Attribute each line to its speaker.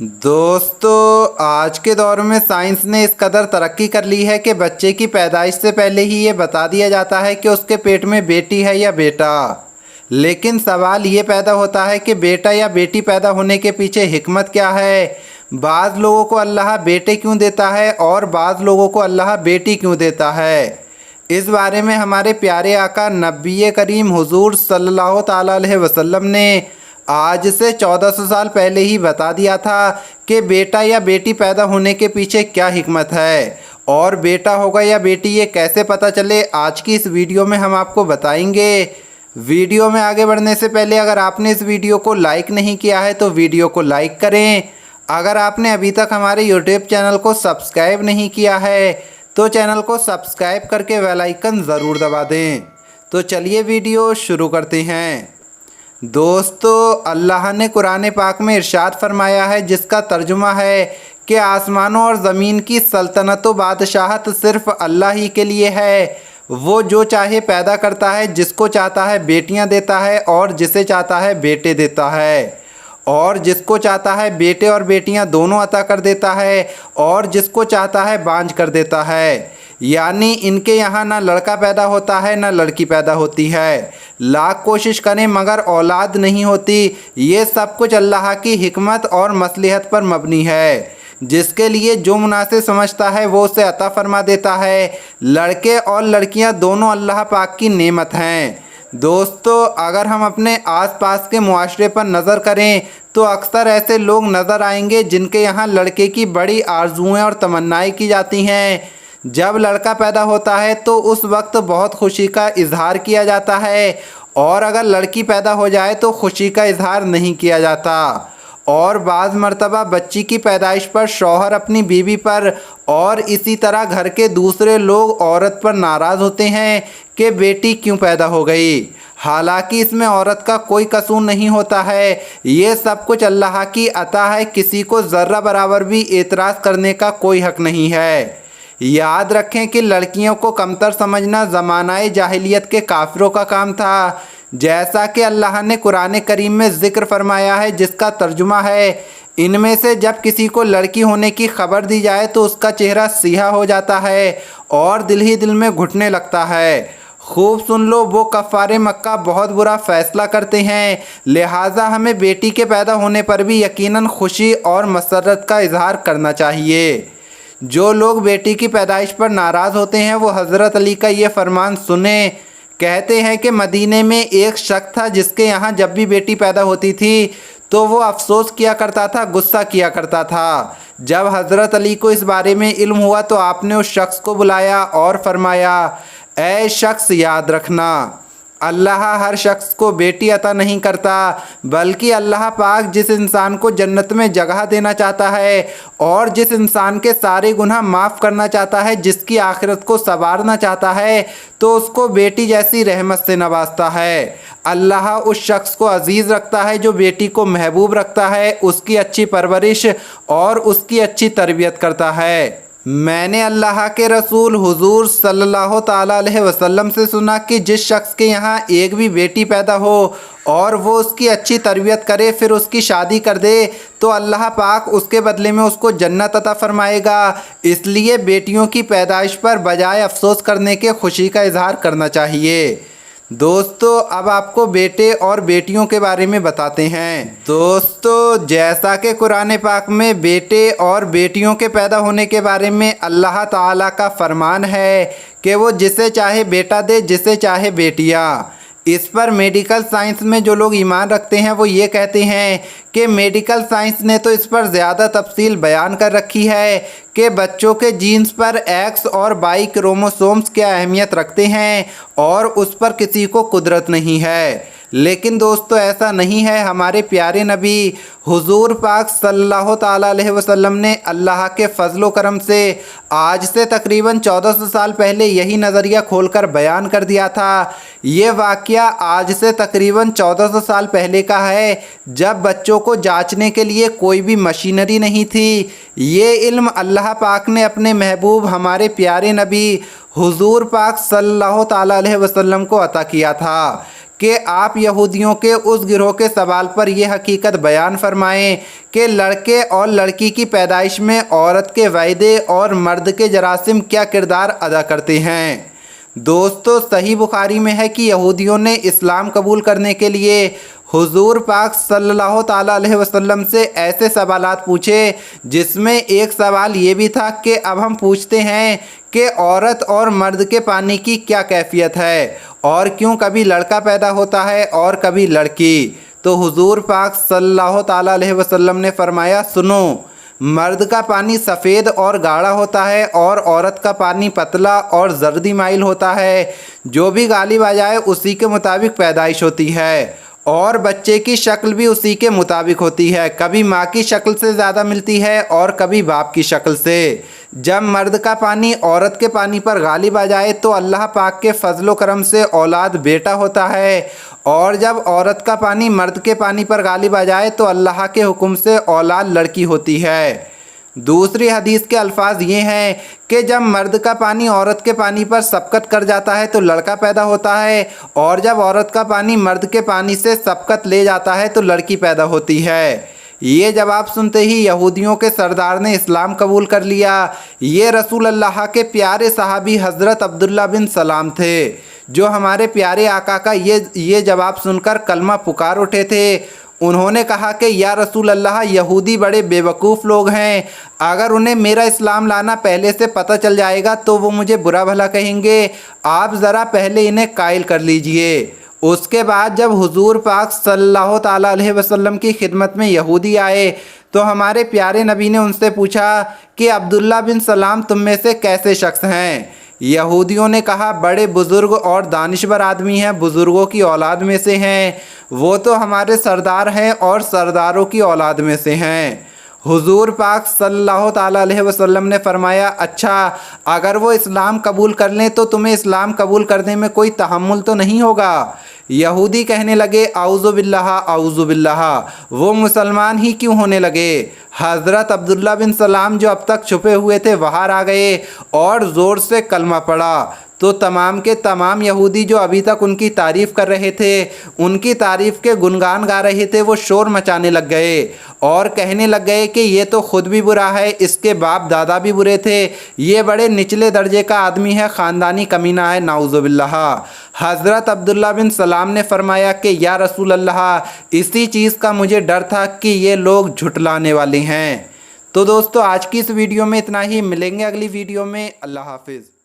Speaker 1: दोस्तों, आज के दौर में साइंस ने इस कदर तरक्की कर ली है कि बच्चे की पैदाइश से पहले ही ये बता दिया जाता है कि उसके पेट में बेटी है या बेटा। लेकिन सवाल ये पैदा होता है कि बेटा या बेटी पैदा होने के पीछे हिकमत क्या है। बाज़ लोगों को अल्लाह बेटे क्यों देता है और बाज़ लोगों को अल्लाह बेटी क्यों देता है। इस बारे में हमारे प्यारे आका नबी करीम हुजूर सल्लल्लाहु ताला अलैहि वसल्लम ने आज से 1400 साल पहले ही बता दिया था कि बेटा या बेटी पैदा होने के पीछे क्या हिकमत है और बेटा होगा या बेटी ये कैसे पता चले। आज की इस वीडियो में हम आपको बताएंगे। वीडियो में आगे बढ़ने से पहले अगर आपने इस वीडियो को लाइक नहीं किया है तो वीडियो को लाइक करें। अगर आपने अभी तक हमारे यूट्यूब चैनल को सब्सक्राइब नहीं किया है तो चैनल को सब्सक्राइब करके बेल आइकन ज़रूर दबा दें। तो चलिए वीडियो शुरू करते हैं। दोस्तों, अल्लाह ने कुरान पाक में इरशाद फरमाया है, जिसका तर्जुमा है कि आसमानों और ज़मीन की सल्तनत व बादशाहत सिर्फ़ अल्लाह ही के लिए है। वो जो चाहे पैदा करता है, जिसको चाहता है बेटियां देता है और जिसे चाहता है बेटे देता है, और जिसको चाहता है बेटे और बेटियां दोनों अता कर देता है और जिसको चाहता है बांझ कर देता है। यानी इनके यहाँ ना लड़का पैदा होता है ना लड़की पैदा होती है। लाख कोशिश करें मगर औलाद नहीं होती। ये सब कुछ अल्लाह की हिकमत और मसलिहत पर मबनी है। जिसके लिए जो मुनासिब समझता है वो उसे अता फरमा देता है। लड़के और लड़कियाँ दोनों अल्लाह पाक की नेमत हैं। दोस्तों, अगर हम अपने आसपास के मुआशरे पर नज़र करें तो अक्सर ऐसे लोग नज़र आएंगे जिनके यहाँ लड़के की बड़ी आरजुएँ और तमन्नाएँ की जाती हैं। जब लड़का पैदा होता है तो उस वक्त बहुत खुशी का इजहार किया जाता है और अगर लड़की पैदा हो जाए तो खुशी का इजहार नहीं किया जाता। और बाज़ मर्तबा बच्ची की पैदाइश पर शौहर अपनी बीवी पर और इसी तरह घर के दूसरे लोग औरत पर नाराज़ होते हैं कि बेटी क्यों पैदा हो गई। हालांकि इसमें औरत का कोई कसूर नहीं होता है। ये सब कुछ अल्लाह की अता है। किसी को ज़र्रा बराबर भी एतराज़ करने का कोई हक़ नहीं है। याद रखें कि लड़कियों को कमतर समझना ज़मानाए जाहिलियत के काफिरों का काम था। जैसा कि अल्लाह ने कुरान करीम में ज़िक्र फरमाया है, जिसका तर्जुमा है, इनमें से जब किसी को लड़की होने की खबर दी जाए तो उसका चेहरा सियाह हो जाता है और दिल ही दिल में घुटने लगता है। खूब सुन लो, वो कफ़ारे मक्का बहुत बुरा फ़ैसला करते हैं। लिहाजा हमें बेटी के पैदा होने पर भी यकीनन खुशी और मसरत का इजहार करना चाहिए। जो लोग बेटी की पैदाइश पर नाराज़ होते हैं वो हज़रत अली का ये फरमान सुने। कहते हैं कि मदीने में एक शख्स था जिसके यहाँ जब भी बेटी पैदा होती थी तो वो अफसोस किया करता था, गुस्सा किया करता था। जब हज़रत अली को इस बारे में इल्म हुआ तो आपने उस शख्स को बुलाया और फरमाया, ऐ शख्स, याद रखना, अल्लाह हर शख्स को बेटी अता नहीं करता, बल्कि अल्लाह पाक जिस इंसान को जन्नत में जगह देना चाहता है और जिस इंसान के सारे गुनाह माफ़ करना चाहता है, जिसकी आखिरत को संवारना चाहता है, तो उसको बेटी जैसी रहमत से नवाजता है। अल्लाह उस शख्स को अजीज़ रखता है जो बेटी को महबूब रखता है, उसकी अच्छी परवरिश और उसकी अच्छी तरबियत करता है। मैंने अल्लाह के रसूल हुजूर सल्लल्लाहु ताला अलैहि वसल्लम से सुना कि जिस शख्स के यहाँ एक भी बेटी पैदा हो और वो उसकी अच्छी तरबियत करे फिर उसकी शादी कर दे तो अल्लाह पाक उसके बदले में उसको जन्नत अता फरमाएगा। इसलिए बेटियों की पैदाइश पर बजाय अफसोस करने के खुशी का इजहार करना चाहिए। दोस्तों, अब आपको बेटे और बेटियों के बारे में बताते हैं। दोस्तों, जैसा कि कुरान पाक में बेटे और बेटियों के पैदा होने के बारे में अल्लाह ताला का फरमान है कि वो जिसे चाहे बेटा दे, जिसे चाहे बेटियाँ। इस पर मेडिकल साइंस में जो लोग ईमान रखते हैं वो ये कहते हैं कि मेडिकल साइंस ने तो इस पर ज़्यादा तफसील बयान कर रखी है कि बच्चों के जीन्स पर एक्स और वाई क्रोमोसोम्स क्या अहमियत रखते हैं और उस पर किसी को कुदरत नहीं है। लेकिन दोस्तों, ऐसा नहीं है। हमारे प्यारे नबी हुजूर पाक सल्लल्लाहु ताला अलैहि वसल्लम ने अल्लाह के फ़ज़्ल करम से आज से तकरीबन 1400 साल पहले यही नज़रिया खोलकर बयान कर दिया था। ये वाक़या आज से तकरीबन 1400 साल पहले का है, जब बच्चों को जांचने के लिए कोई भी मशीनरी नहीं थी। ये इल्म अल्लाह पाक ने अपने महबूब हमारे प्यारे नबी हुजूर पाक सल्लल्लाहु ताला अलैहि वसल्लम को अता किया था। کہ آپ یہودیوں کے اس گروہ کے سوال پر یہ حقیقت بیان فرمائیں کہ لڑکے اور لڑکی کی پیدائش میں عورت کے وعدے اور مرد کے جراثیم کیا کردار ادا کرتے ہیں۔ دوستو، صحیح بخاری میں ہے کہ یہودیوں نے اسلام قبول کرنے کے لیے حضور پاک صلی اللہ تعالیٰ علیہ وسلم سے ایسے سوالات پوچھے، جس میں ایک سوال یہ بھی تھا کہ اب ہم پوچھتے ہیں کہ عورت اور مرد کے پانی کی کیا کیفیت ہے اور کیوں کبھی لڑکا پیدا ہوتا ہے اور کبھی لڑکی۔ تو حضور پاک صلی اللہ تعالیٰ علیہ وسلم نے فرمایا، سنو، مرد کا پانی سفید اور گاڑھا ہوتا ہے اور عورت کا پانی پتلا اور زردی مائل ہوتا ہے۔ جو بھی غالب آ جائے اسی کے مطابق پیدائش ہوتی ہے اور بچے کی شکل بھی اسی کے مطابق ہوتی ہے، کبھی ماں کی شکل سے زیادہ ملتی ہے اور کبھی باپ کی شکل سے۔ جب مرد کا پانی عورت کے پانی پر غالب آ جائے تو اللہ پاک کے فضل و کرم سے اولاد بیٹا ہوتا ہے، اور جب عورت کا پانی مرد کے پانی پر غالب آ جائے تو اللہ کے حکم سے اولاد لڑکی ہوتی ہے۔ دوسری حدیث کے الفاظ یہ ہیں کہ جب مرد کا پانی عورت کے پانی پر سبقت کر جاتا ہے تو لڑکا پیدا ہوتا ہے، اور جب عورت کا پانی مرد کے پانی سے سبقت لے جاتا ہے تو لڑکی پیدا ہوتی ہے۔ یہ جواب سنتے ہی یہودیوں کے سردار نے اسلام قبول کر لیا۔ یہ رسول اللہ کے پیارے صحابی حضرت عبداللہ بن سلام تھے، جو ہمارے پیارے آقا کا یہ جواب سن کر کلمہ پکار اٹھے تھے۔ انہوں نے کہا کہ یا رسول اللہ، یہودی بڑے بے وقوف لوگ ہیں، اگر انہیں میرا اسلام لانا پہلے سے پتہ چل جائے گا تو وہ مجھے برا بھلا کہیں گے، آپ ذرا پہلے انہیں قائل کر لیجئے۔ اس کے بعد جب حضور پاک صلی اللہ تعالیٰ علیہ وسلم کی خدمت میں یہودی آئے تو ہمارے پیارے نبی نے ان سے پوچھا کہ عبداللہ بن سلام تم میں سے کیسے شخص ہیں؟ یہودیوں نے کہا، بڑے بزرگ اور دانشور آدمی ہیں، بزرگوں کی اولاد میں سے ہیں، وہ تو ہمارے سردار ہیں اور سرداروں کی اولاد میں سے ہیں۔ حضور پاک صلی اللہ تعالیٰ علیہ وسلم نے فرمایا، اچھا، اگر وہ اسلام قبول کر لیں تو تمہیں اسلام قبول کرنے میں کوئی تحمل تو نہیں ہوگا؟ یہودی کہنے لگے، اعوذ باللہ اعوذ باللہ، وہ مسلمان ہی کیوں ہونے لگے؟ حضرت عبداللہ بن سلام جو اب تک چھپے ہوئے تھے باہر آ گئے اور زور سے کلمہ پڑھا، تو تمام کے تمام یہودی جو ابھی تک ان کی تعریف کر رہے تھے، ان کی تعریف کے گنگان گا رہے تھے، وہ شور مچانے لگ گئے اور کہنے لگ گئے کہ یہ تو خود بھی برا ہے، اس کے باپ دادا بھی برے تھے، یہ بڑے نچلے درجے کا آدمی ہے، خاندانی کمینہ ہے، نعوذ باللہ۔ حضرت عبداللہ بن سلام نے فرمایا کہ یا رسول اللہ، اسی چیز کا مجھے ڈر تھا کہ یہ لوگ جھٹلانے والے ہیں۔ تو دوستو، آج کی اس ویڈیو میں اتنا ہی، ملیں گے اگلی ویڈیو میں۔ اللہ حافظ۔